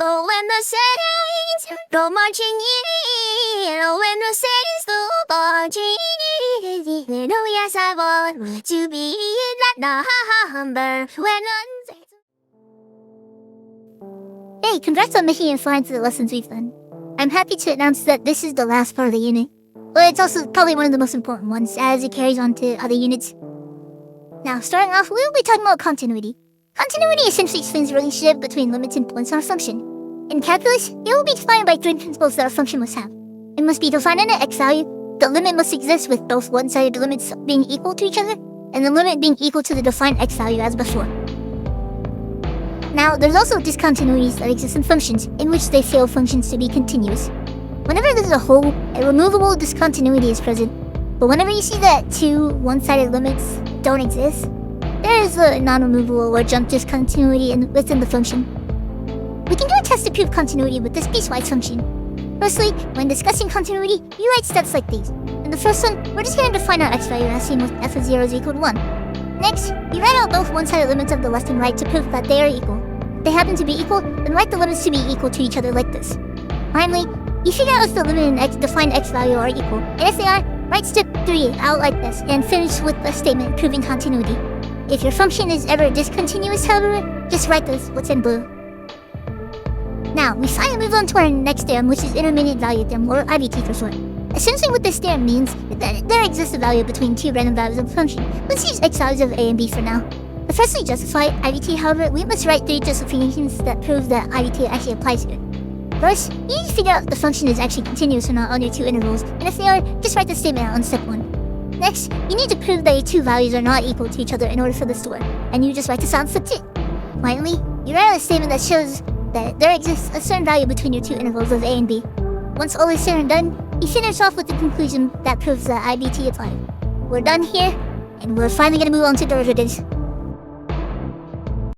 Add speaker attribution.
Speaker 1: Oh, when the saints go marching in, oh, when the saints go marching in, oh, yes, I want to be in that number when
Speaker 2: Hey, congrats on making it fine to the lessons we've done. I'm happy to announce that this is the last part of the unit. But it's also probably one of the most important ones, as it carries on to other units. Now, starting off, we'll be talking about continuity. Continuity essentially explains the relationship between limits and points on a function. In calculus, it will be defined by three principles that a function must have. It must be defined in an x value, the limit must exist with both one-sided limits being equal to each other, and the limit being equal to the defined x value as before. Now, there's also discontinuities that exist in functions, in which they fail functions to be continuous. Whenever there's a hole, a removable discontinuity is present, but whenever you see that two one-sided limits don't exist, there is a non-removable or jump discontinuity within the function. We can do a test to prove continuity with this piecewise function. Firstly, when discussing continuity, you write steps like these. In the first one, we're just going to define our x value as seen with f of 0 is equal to 1. Next, you write out both one-sided limits of the left and right to prove that they are equal. If they happen to be equal, then write the limits to be equal to each other like this. Finally, you figure out if the limit and defined x value are equal, and if they are, write step 3 out like this, and finish with a statement proving continuity. If your function is ever discontinuous, however, just write what's in blue. Now, we finally move on to our next theorem, which is intermediate value theorem, or IVT for short. Essentially what this theorem means is that there exists a value between two random values of a function. Let's use x values of a and b for now. To firstly justify IVT, however, we must write 3 justifications that prove that IVT actually applies here. First, you need to figure out if the function is actually continuous or not on your two intervals, and if they are, just write the statement out on step 1. Next, you need to prove that your two values are not equal to each other in order for this to work, and you just write this out on step 2. Finally, you write out a statement that shows that there exists a certain value between your two intervals of a and b. Once all is said and done, you finish off with the conclusion that proves that IVT applied. We're done here, and we're finally going to move on to derivatives.